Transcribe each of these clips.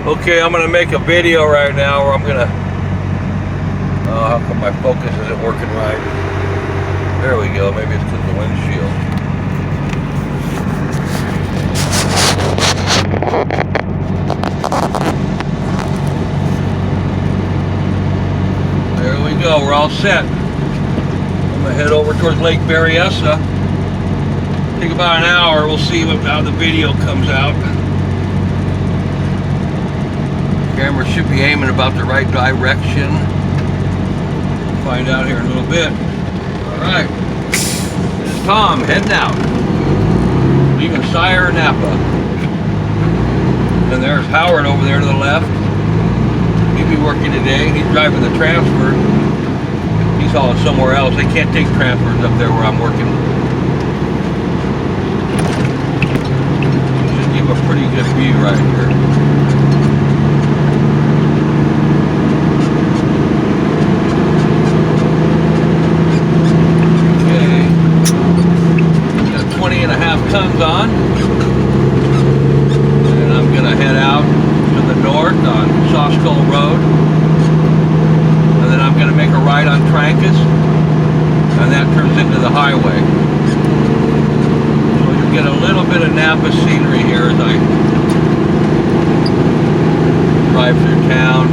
Okay, I'm gonna make a video right now where I'm gonna. Oh, how come my focus isn't working right? There we go. Maybe it's because of the windshield. There we go. We're all set. I'm gonna head over towards Lake Berryessa. Take about an hour. We'll see how the video comes out. Camera should be aiming about the right direction. We'll find out here in a little bit. Alright. This is Tom heading out. Leaving Sire, Napa. And there's Howard over there to the left. He'll be working today. He's driving the transfer. He's hauling somewhere else. They can't take transfers up there where I'm working. Should give a pretty good view right here. Tons on, and I'm gonna head out to the north on Sawskull Road, and then I'm gonna make a right on Trancas, and that turns into the highway. So you get a little bit of Napa scenery here as I drive through town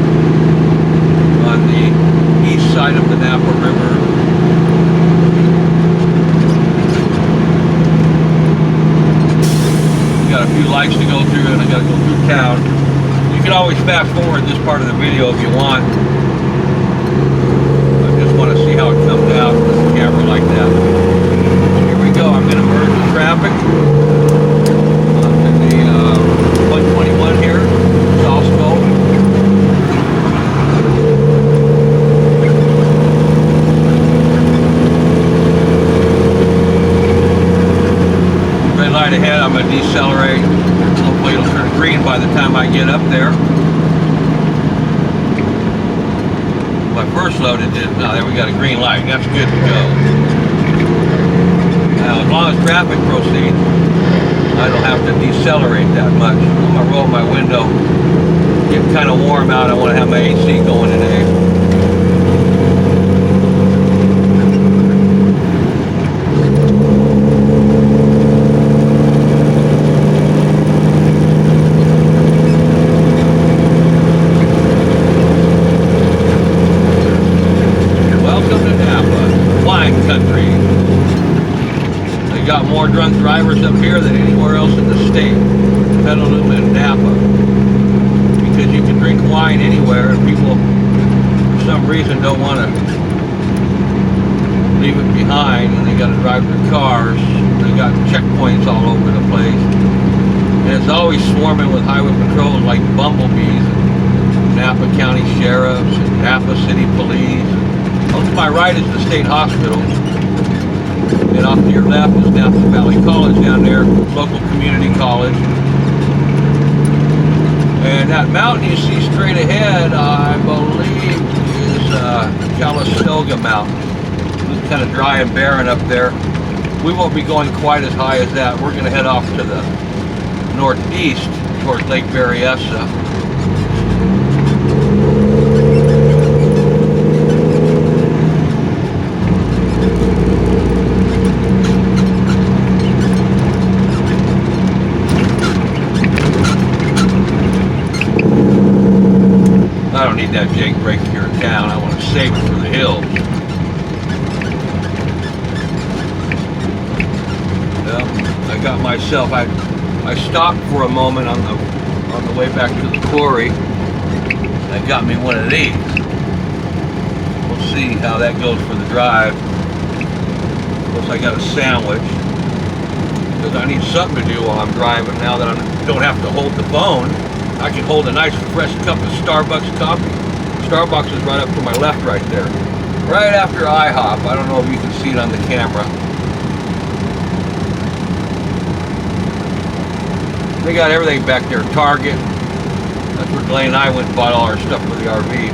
on the east side of the Napa River. Got a few lights to go through, and I got to go through town. You can always fast forward this part of the video if you want. I just want to see how it comes out with the camera like that. Here we go. I'm going to merge the traffic onto the 121 here, Sawskull. Red light ahead. I'm going to decelerate. Hopefully it'll turn green by the time I get up there. My first load it did. Now there we got a green light. That's good to go. Now as long as traffic proceeds, I don't have to decelerate that much. I'm going to roll my window. Get kind of warm out. I want to have my AC going today. Got more drunk drivers up here than anywhere else in the state, Petaluma and Napa, because you can drink wine anywhere, and people for some reason don't want to leave it behind, and they got to drive their cars. They got checkpoints all over the place, and it's always swarming with highway patrols like bumblebees, and Napa County sheriffs, and Napa City police. Well, to my right is the state hospital. And off to your left is Napa Valley College down there, local community college. And that mountain you see straight ahead, I believe, is Calistoga Mountain. It's kind of dry and barren up there. We won't be going quite as high as that. We're going to head off to the northeast towards Lake Berryessa. I don't need that Jake brake here in town. I want to save it for the hills. Well, I got myself. I stopped for a moment on the way back to the quarry. I got me one of these. We'll see how that goes for the drive. Plus, I got a sandwich because I need something to do while I'm driving. Now that I don't have to hold the phone, I can hold a nice fresh cup of Starbucks coffee. Starbucks is right up to my left right there. Right after IHOP. I don't know if you can see it on the camera. They got everything back there. Target. That's where Glenn and I went and bought all our stuff for the RV.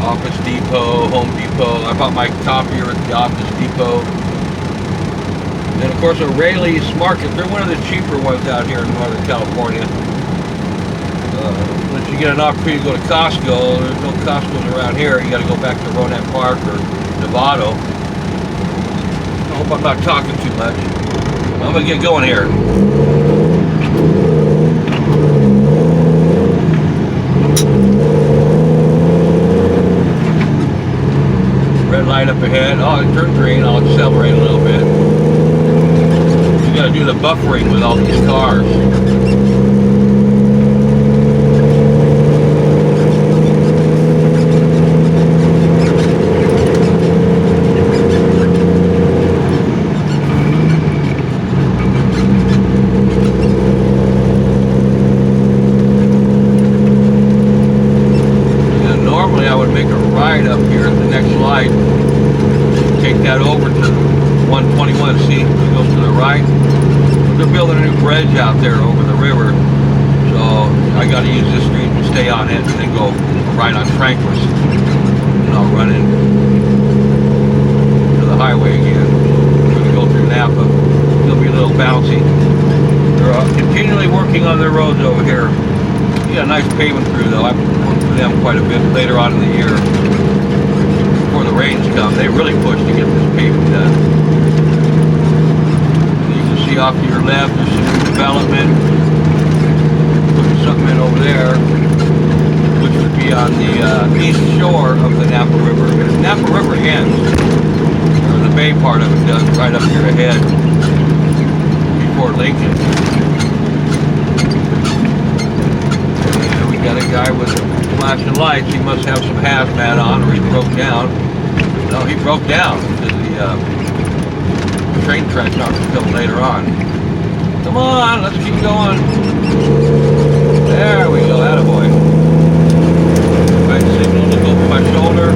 Office Depot, Home Depot. I bought my copier at the Office Depot. And of course O'Reilly's Market. They're one of the cheaper ones out here in Northern California. Once you get an opportunity to go to Costco, there's no Costco's around here. You got to go back to Ronan Park or Novato. I hope I'm not talking too much. I'm gonna get going here. Red light up ahead. Oh, it turned green. I'll accelerate a little bit. You gotta do the buffering with all these cars. Up here at the next light, take that over to 121. See, it goes to the right. They're building a new bridge out there over the river, so I got to use this street and stay on it, and then go right on Franklin, and I'll run into the highway again. We're going to go through Napa. It'll be a little bouncy. They're continually working on their roads over here. Yeah, nice paving crew though. I've worked for them quite a bit later on in the year. Before the rains come, they really push to get this paving done. And you can see off to your left, there's some new development. Putting something in over there, which would be on the east shore of the Napa River. And the Napa River ends, or the bay part of it does, right up here ahead, before Lincoln. Got a guy with flashing lights. He must have some hazmat on, or he broke down. No, he broke down because the train tracks aren't until later on. Come on, let's keep going. There we go, attaboy. Right signal to go over my shoulder.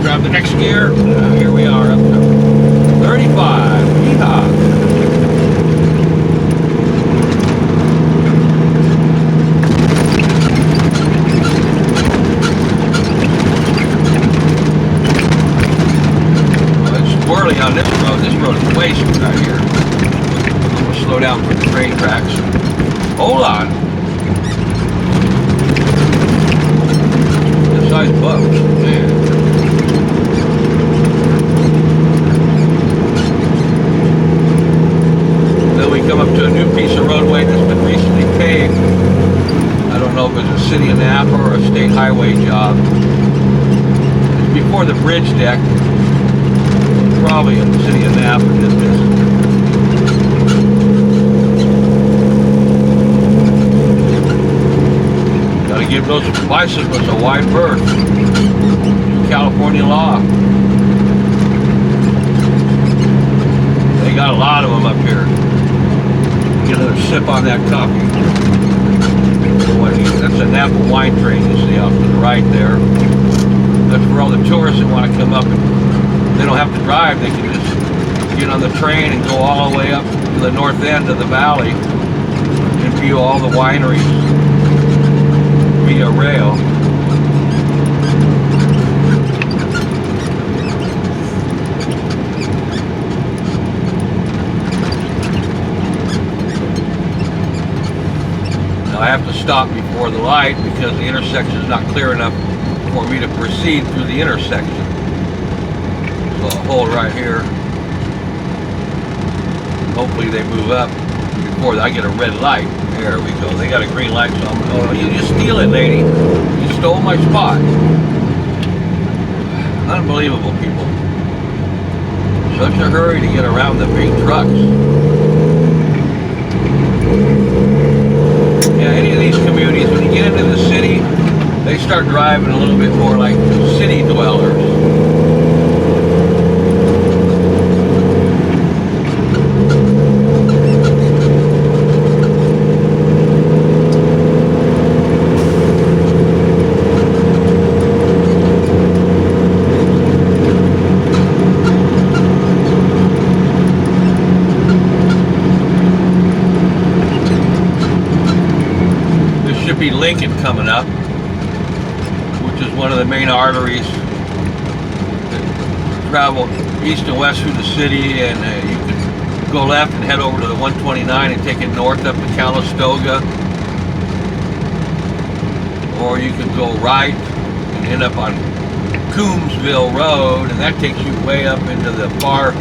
Grab the next gear. Here we are up to 35. Yeehaw. On this road is way smooth out here. We'll slow down for the train tracks. Hold on. Good size bumps, man. Then we come up to a new piece of roadway that's been recently paved. I don't know if it's a city of Napa or a state highway job. It's before the bridge deck. Probably in the city of Napa did this. Gotta give those bicyclists a wide berth. New California law. They got a lot of them up here. Get another sip on that coffee. That's a Napa wine train you see off to the right there. That's for all the tourists that want to come up and they don't have to drive, they can just get on the train and go all the way up to the north end of the valley and view all the wineries via rail. Now I have to stop before the light because the intersection is not clear enough for me to proceed through the intersection. So I'll hold right here. Hopefully they move up before I get a red light. There we go. They got a green light, so I'm going, oh, you just steal it, lady. You stole my spot. Unbelievable, people. Such a hurry to get around the big trucks. Yeah, any of these communities, when you get into the city, they start driving a little bit more like city dwellers. Lincoln coming up, which is one of the main arteries that travel east and west through the city, and you can go left and head over to the 129 and take it north up to Calistoga. or you could go right and end up on Coombsville Road, and that takes you way up into the far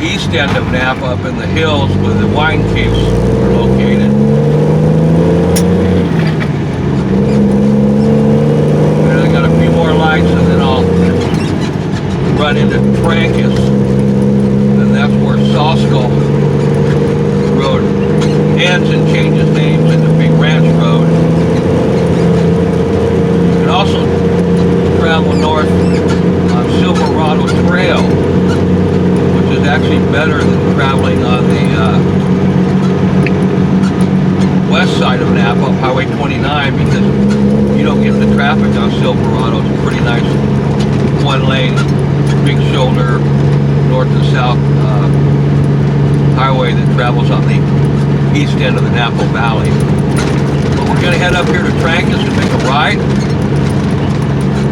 east end of Napa, up in the hills where the wine caves are located. And I got a few more lights, and then I'll run into Trancas, and that's where Sawskull Road ends and changes names into Big Ranch Road. And also travel north on Silverado Trail, which is actually better than traveling on the west side of Napa, Highway 29, because you don't get the traffic on Silverado. It's a pretty nice one-lane, big shoulder, north and south highway that travels on the east end of the Napa Valley. But we're going to head up here to Trancas and make a right.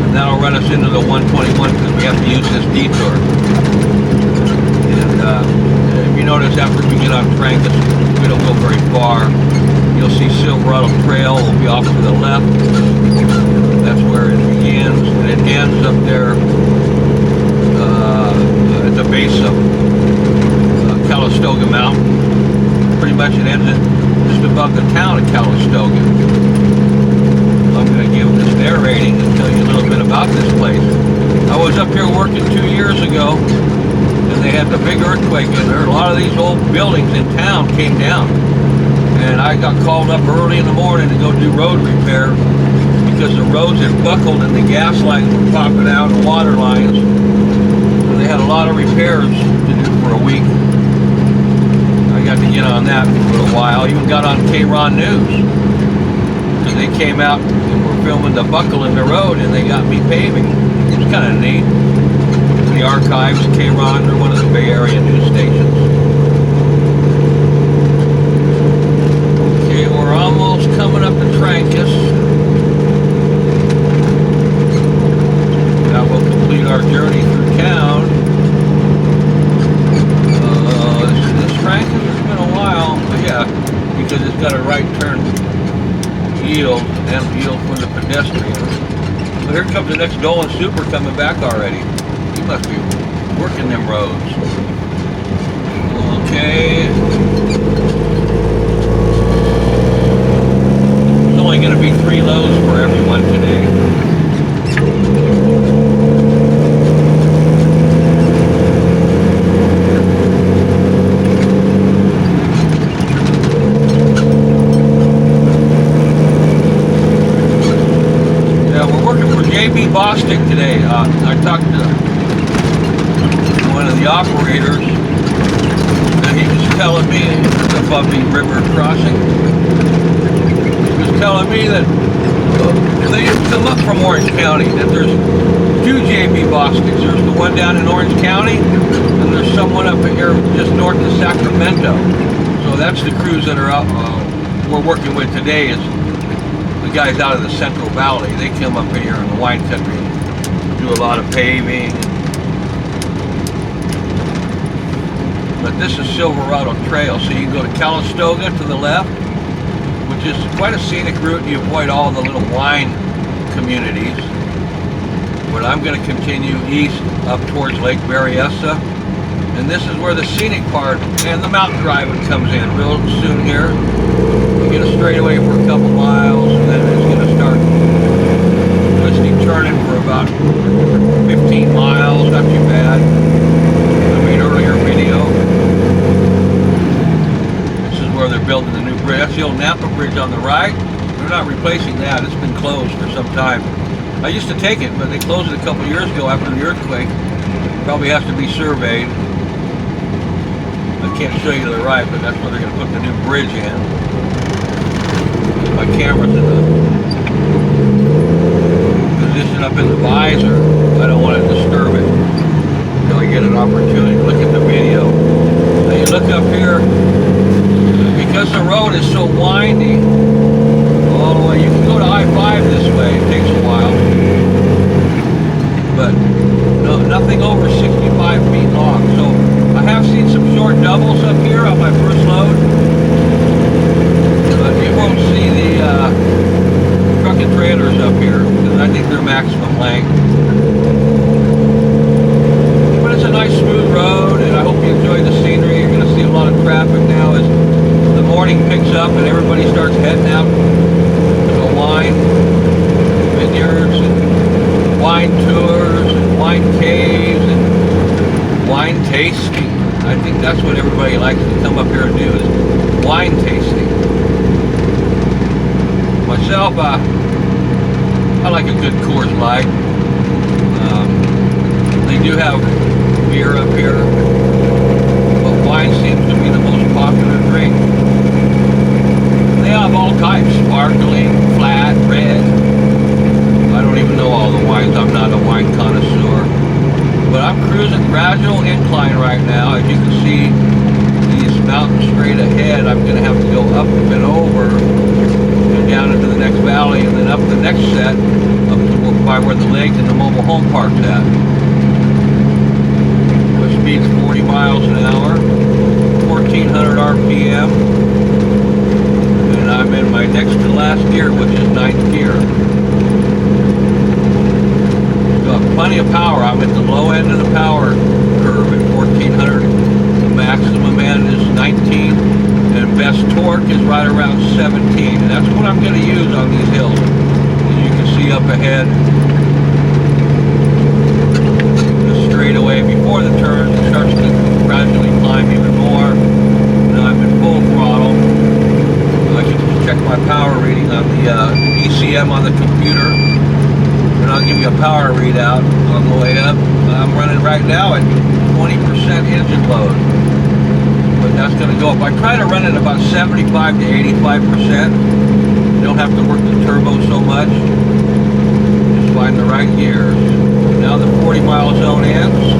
And that'll run us into the 121 because we have to use this detour. And if you notice, after we get on Trancas, we don't go very far. You'll see Silverado Trail will be off to the left. That's where it begins, and it ends up there at the base of Calistoga Mountain. Pretty much it ends just above the town of Calistoga. I'm going to give this narrating and tell you a little bit about this place. I was up here working 2 years ago, and they had the big earthquake in there. A lot of these old buildings in town came down, and I got called up early in the morning to go do road repair because the roads had buckled and the gas lines were popping out and water lines. And they had a lot of repairs to do for a week. I got to get on that for a little while. Even got on K-Ron News because they came out and were filming the buckle in the road, and they got me paving. It was kind of neat. The Archives, K-Ron, they're one of the Bay Area news stations. Okay, we're almost coming up to Trancas. That will complete our journey through town. This Trancas has been a while, but yeah, because it's got a right turn yield and yield for the pedestrians. So here comes the next Dolan Super coming back already. He must be working them roads. Okay. There's only going to be 3 loads for everyone today. JB Bostic today. I talked to one of the operators, and he was telling me above the river crossing. He was telling me that they didn't come up from Orange County. That there's 2 JB Bostics. There's the one down in Orange County, and there's someone up here just north of Sacramento. So that's the crews that are out. We're working with today. Is the guys out of the Central Valley. They come up here in the wine country and do a lot of paving. But this is Silverado Trail, so you can go to Calistoga to the left, which is quite a scenic route. You avoid all the little wine communities. But I'm going to continue east up towards Lake Berryessa, and this is where the scenic part and the mountain driving comes in real soon here. You get a straightaway for a couple miles, and then it's going to start twisting, turning for about 15 miles. Not too bad. I made earlier video. This is where they're building the new bridge. That's the old Napa Bridge on the right. They're not replacing that. It's been closed for some time. I used to take it, but they closed it a couple years ago after the earthquake. Probably has to be surveyed. I can't show you to the right, but that's where they're going to put the new bridge in. My camera's in the position up in the visor. I don't want to disturb it until I get an opportunity to look at the video. Now you look up here, because the road is so windy, all the way, you can go to I-5 this way. It takes a while, but no, nothing over 65 feet long. So I have seen some short doubles up here on my first load. But you won't see the starts heading out to the wine vineyards and wine tours and wine caves and wine tasting. I think that's what everybody likes to come up here and do, is wine tasting. Myself, I like a good Coors Light. They do have beer up here, but wine seems to be the most popular drink. They have all types, sparkling, flat, red. I don't even know all the wines. I'm not a wine connoisseur. But I'm cruising gradual incline right now. As you can see, these mountains straight ahead, I'm going to have to go up and over and down into the next valley, and then up the next set, up to by where the lake and the mobile home park's at. The speed's 40 miles an hour, 1400 RPM, and I'm in my next to last gear, which is 9th gear. Got plenty of power. I'm at the low end of the power curve at 1400. The maximum end is 19, and best torque is right around 17, and that's what I'm going to use on these hills. As you can see up ahead, straightaway before the turn, it starts to gradually climb even more. Now I'm in full throttle. I can just check my power reading on the ECM on the computer, and I'll give you a power readout on the way up. I'm running right now at 20% engine load, but that's going to go up. I try to run at about 75 to 85%. You don't have to work the turbo so much. Just find the right gears. Now the 40-mile zone ends,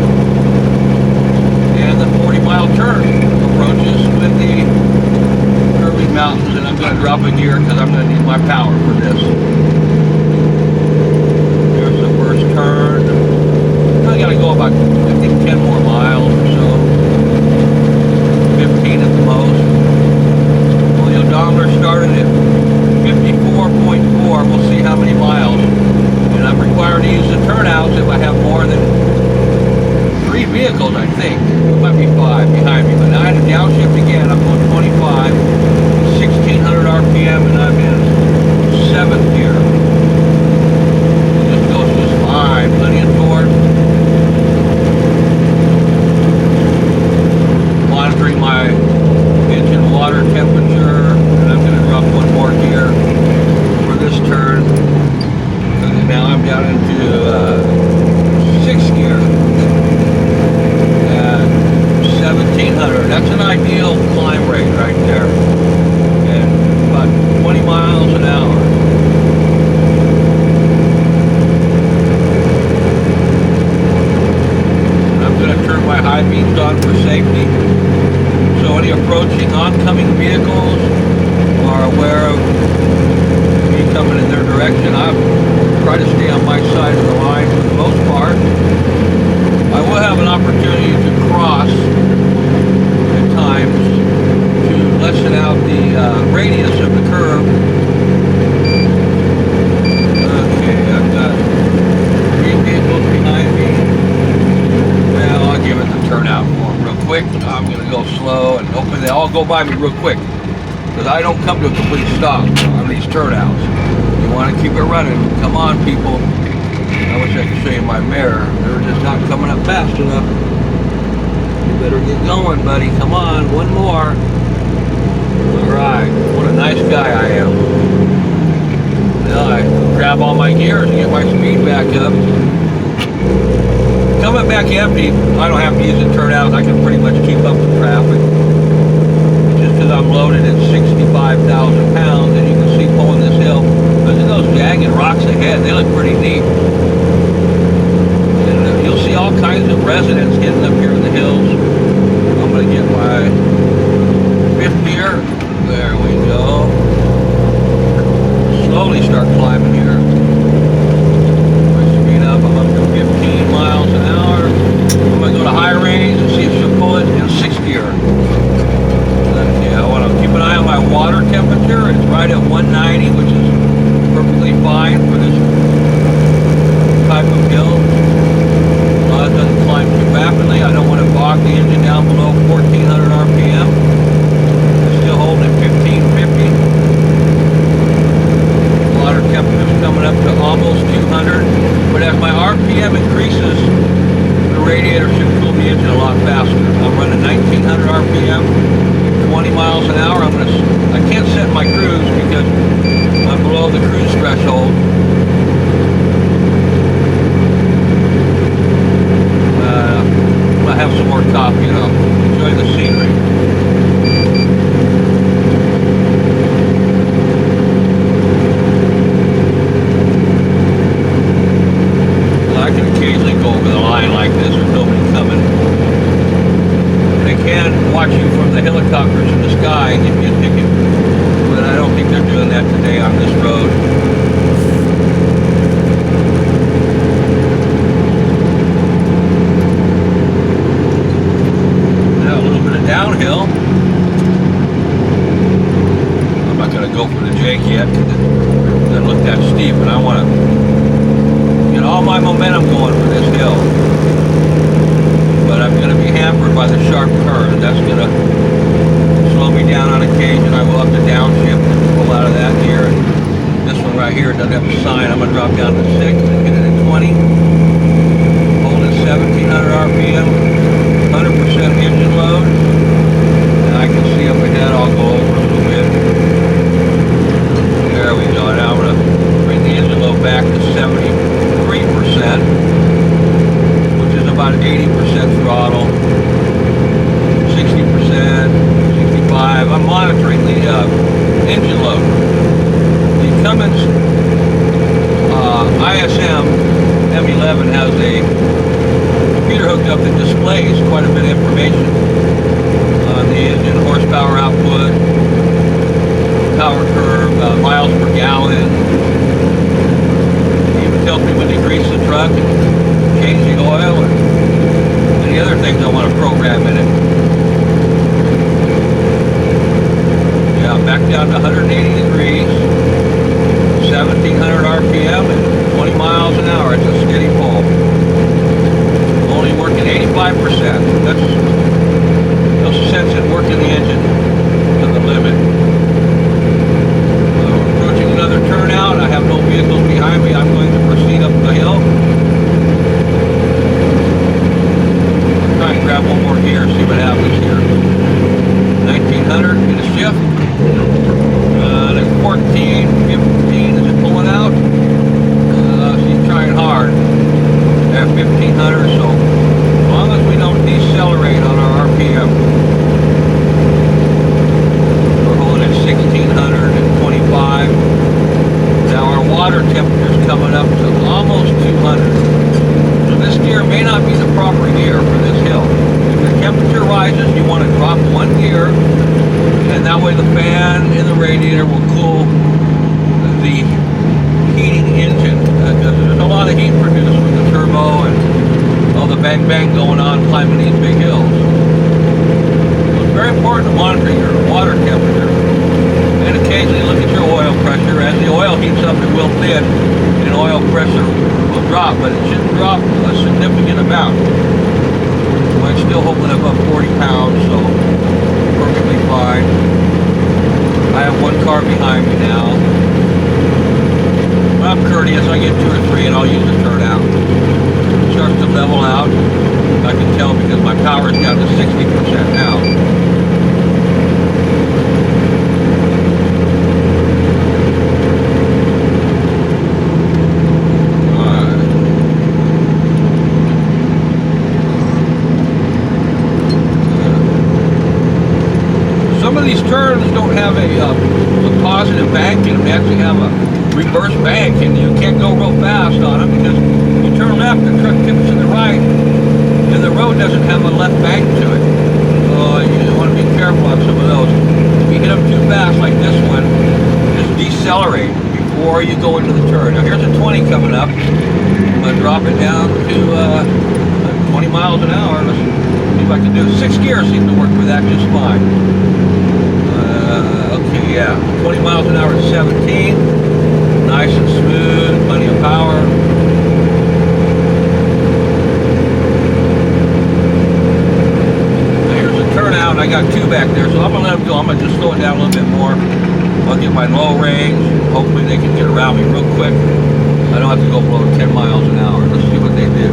and the 40-mile turn approaches with the curving mountains, and I'm going to drop a gear because I'm going to need my power for this. Here's the first turn. I got to go about, I think, 10 more miles or so, 15 at the most. Well, the odometer started at 54.4. We'll see how many miles. And I'm required to use the turnouts if I have more than 3 vehicles, I think. It might be 5 behind me, but now I had to downshift again. I'm going 25, 1600 RPM, and I'm in 7th gear. This goes just fine, plenty of torque. Monitoring my engine water temperature, and I'm going to drop one more gear for this turn. Now I'm down into 6th gear at 1700. That's an ideal climb rate right there, and about 20 miles an hour. And I'm going to turn my high beams on for safety, so any approaching oncoming vehicles are aware of me coming in their direction. Try to stay on my side of the line for the most part. I will have an opportunity to cross at times to lessen out the radius of the curve. Okay, I've got 3 vehicles behind me. Well, I'll give it the turnout for them real quick. I'm going to go slow and hopefully they all go by me real quick, because I don't come to a complete stop on these turnouts. You want to keep it running. Come on, people. I wish I could show you my mirror. They're just not coming up fast enough. You better get going, buddy. Come on, one more. Alright, what a nice guy I am. Now I grab all my gears and get my speed back up. Coming back empty, I don't have to use the turnouts. I can pretty much keep up with traffic. Just because I'm loaded at 65,000 pounds, and you can see pulling this hill. Look at those jagged rocks ahead. They look pretty neat. And you'll see all kinds of residents hidden up here in the hills. I'm going to get my 5th gear. There we go. Slowly start climbing here. My speed up. I'm up to 15 miles an hour. I'm going to go to high range and see if she'll pull it in 6th gear. Yeah, I want to keep an eye on my water temperature. It's right at 190, which is perfectly fine for this type of hill. It doesn't climb too rapidly. I don't want to bog the engine down below 1400 RPM. Still holding at 1550. go for the Jake yet because it doesn't look that steep, and I want to get all my momentum going for this hill. But I'm going to be hampered by the sharp curve. That's going to slow me down on occasion. I will have to downshift and pull out of that gear. And this one right here doesn't have a sign. I'm going to drop down to 6 and hit it at 20. Holding 1700 RPM, 100% engine load. And I can see up ahead. I'll go over a little bit. There we go. Now I'm going to bring the engine load back to 73%, which is about 80% throttle, 60%, 65. I'm monitoring the engine load. The Cummins ISM M11 has a computer hooked up that displays quite a bit of information on the engine, horsepower output, power curve, miles per gallon. It even tells me when to grease the truck and change the oil and any other things I want to program in it. Yeah, back down to 180 degrees, 1700 RPM and 20 miles an hour. It's a steady pull. Only working 85%. That's no sense in working the engine to the limit. We're approaching another turnout. I have no vehicles behind me. I'm going to proceed up the hill. Try and grab one more gear, see what happens here. 1900, get a shift. Then 14, 15, is it pulling out? She's trying hard. At 1500, so as long as we don't decelerate on our RPM, we're holding at 1625. Now our water temperature is coming up to almost 200. So this gear may not be the proper gear for this hill. If the temperature rises, you want to drop one gear, and that way the fan in the radiator will cool the heating engine. There's a lot of heat produced with the turbo and all the bang bang going on climbing these big hills. So it's very important to monitor your water temperature and occasionally look at your oil pressure. As the oil heats up, it will thin and oil pressure will drop, but it shouldn't drop a significant amount. I'm still holding above 40 pounds, so perfectly fine. I have one car behind me now. When I'm courteous, I get 2 or 3 and I'll use a turnout. It starts to level out. I can tell because my power is down to 60% now. Some of these turns don't have a positive bank in them. They actually have a reverse bank, and you can't go real fast on them because you turn left, the truck tips to the right, and the road doesn't have a left bank to it. So you want to be careful on some of those. If you hit them too fast like this one, just decelerate before you go into the turn. Now here's a 20 coming up. I'm going to drop it down to 20 miles an hour. Let's see if I can do it. 6 gears seem to work for that just fine. Okay, yeah, 20 miles an hour at 17. Nice and smooth, plenty of power. Now here's a turnout. I got 2 back there, so I'm going to let them go. I'm going to just slow it down a little bit more. I'll get my low range. Hopefully they can get around me real quick. I don't have to go below 10 miles an hour. Let's see what they do.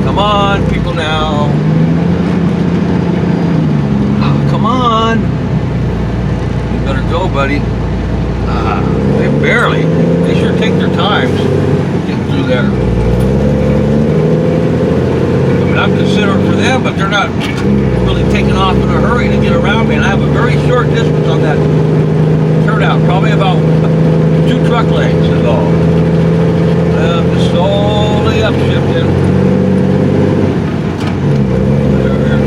Come on, people now. Oh, come on. You better go, buddy. They barely. They sure take their time getting through there. I mean, I'm considerate for them, but they're not really taking off in a hurry to get around me. And I have a very short distance on that turnout, probably about 2 truck lengths is all. I'm just slowly upshifting. There,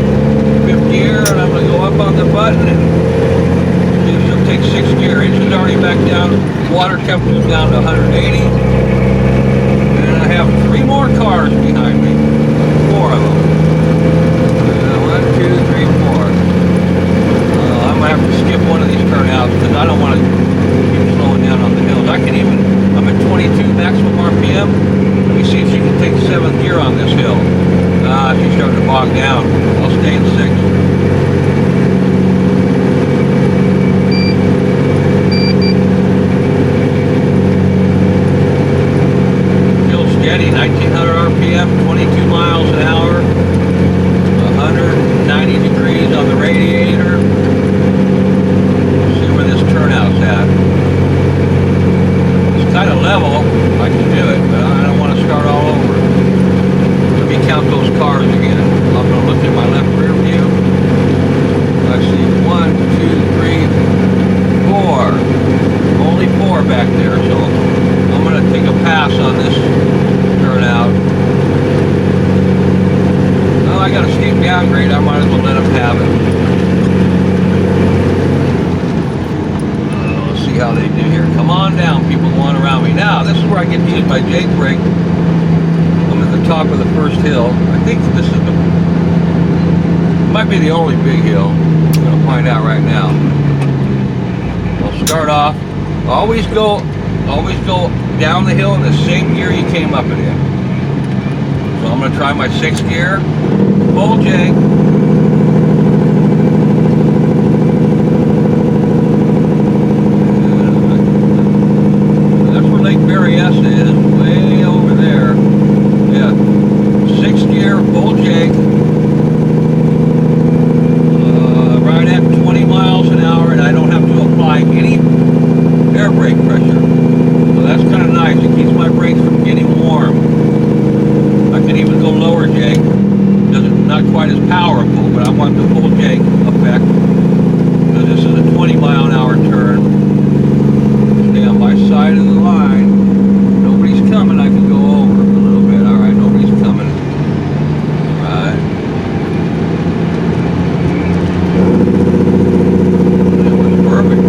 5th gear, and I'm going to go up on the button and she'll take 6 gear. Engine's already back down. Water temperature's down to 180. And I have 3 more cars behind me. 4 of them. 1, 2, 3, 4. I'm going to have to skip one of these turnouts because I don't want to steady, 1900 RPM, 22 miles an hour, 190 degrees on the radiator. See where this turnout's at. It's kind of level, I can do it, but I don't want to start all over. Let me count those cars again. I'm going to look at my left rear view. I see 1, 2, 3, 4. Only 4 back there, so I'm going to take a pass on this turnout. Well, I got a steep downgrade. I might as well let them have it. Let's see how they do here. Come on down, people going around me. Now, this is where I get to use my Jake brake. I'm at the top of the first hill. I think this is the... might be the only big hill. I'm going to find out right now. I'll start off. Always go down the hill in the same gear you came up it in. So I'm going to try my 6th gear, full Jake. That's where Lake Berryessa is, way over there. Yeah, 6th gear, full Jake. Right at 20 miles an hour, and I don't have to apply any air brake pressure. So that's kind of nice. It keeps my brakes from getting warm. I can even go lower Jake. Not quite as powerful, but I want the full Jake effect. So this is a 20 mile an hour turn. Stay on my side of the line. Nobody's coming. I can go over a little bit. All right, nobody's coming. All right. That was perfect.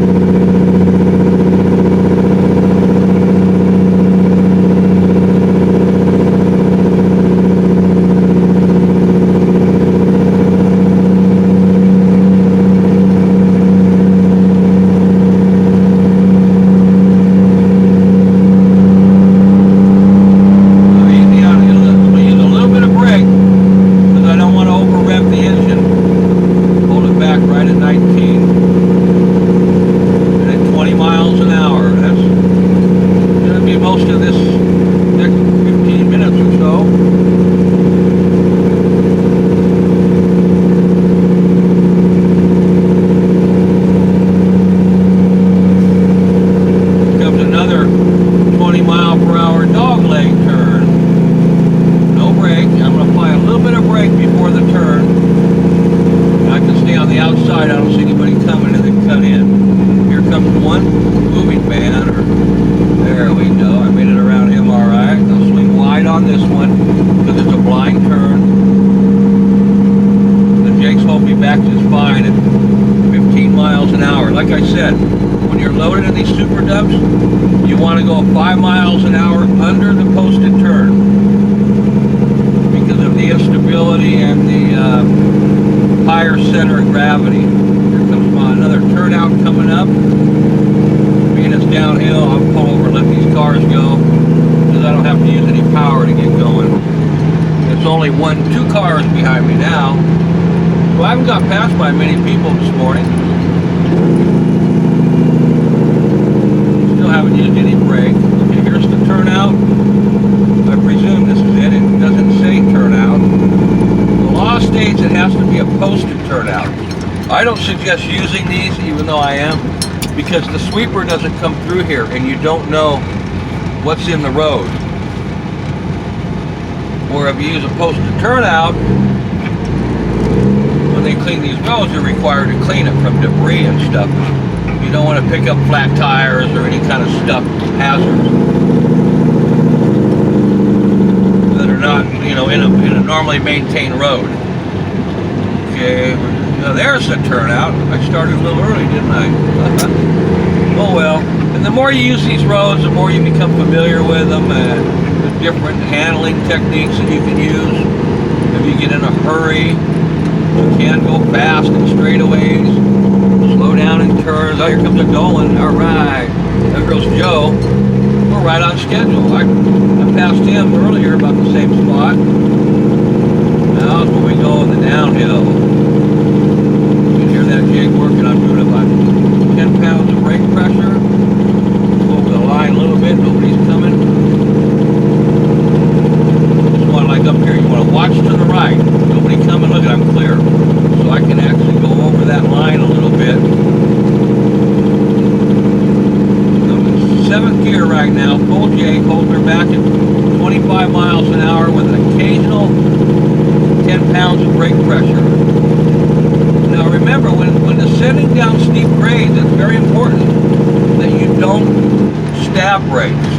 Like I said, when you're loaded in these super dubs, you want to go 5 miles an hour under the posted turn because of the instability and the higher center of gravity. Here comes another turnout coming up. Being it's downhill, I'll pull over and let these cars go because I don't have to use any power to get going. There's only 2 cars behind me now. Well, I haven't got passed by many people this morning. Still haven't used any brake. Okay, here's the turnout. I presume this is it. It doesn't say turnout. The law states it has to be a posted turnout. I don't suggest using these, even though I am, because the sweeper doesn't come through here and you don't know what's in the road. Or if you use a posted turnout, when they clean these roads, they're required to clean it from debris and stuff. You don't want to pick up flat tires or any kind of stuff, hazards that are not, you know, in a normally maintained road. Okay, now there's the turnout. I started a little early, didn't I? Oh well. And the more you use these roads, the more you become familiar with them and the different handling techniques that you can use. If you get in a hurry, you can go fast in straightaways, slow down in turns. Oh, here comes a Dolan. All right. There goes Joe. We're right on schedule. I passed him earlier about the same spot. Now is when we go in the downhill. You can hear that jig working. I'm doing about 10 pounds of brake pressure. Over the line a little bit. Nobody's coming. gear right now, full J, holding her back at 25 miles an hour with an occasional 10 pounds of brake pressure. Now remember, when descending down steep grades, it's very important that you don't stab brakes.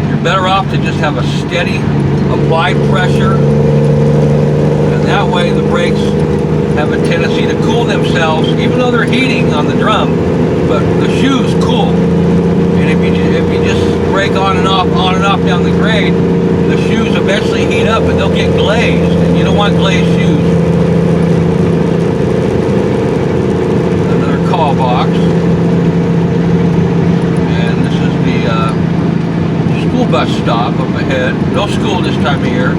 You're better off to just have a steady applied pressure, and that way the brakes have a tendency to cool themselves, even though they're heating on the drum, but the shoes cool. And if you just brake on and off down the grade, the shoes eventually heat up and they'll get glazed, and you don't want glazed shoes. Another call box. And this is the school bus stop up ahead. No school this time of year.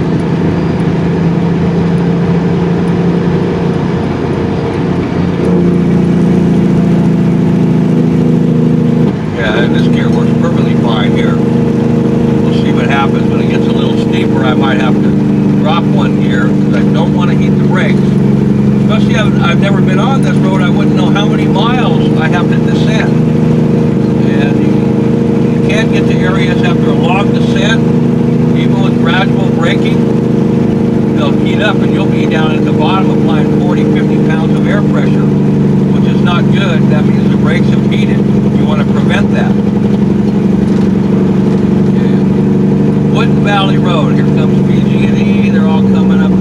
And this gear works perfectly fine here. We'll see what happens when it gets a little steeper. I might have to drop one gear because I don't want to heat the brakes. Especially I've never been on this road. I wouldn't know how many miles I have to descend. And you can't get to areas after a long descent, even with gradual braking. They'll heat up and you'll be down at the bottom applying 40, 50 pounds of air pressure, which is not good. That means the brakes have heated. You want to prevent that. Okay. Woodton Valley Road. Here comes PG&E. They're all coming up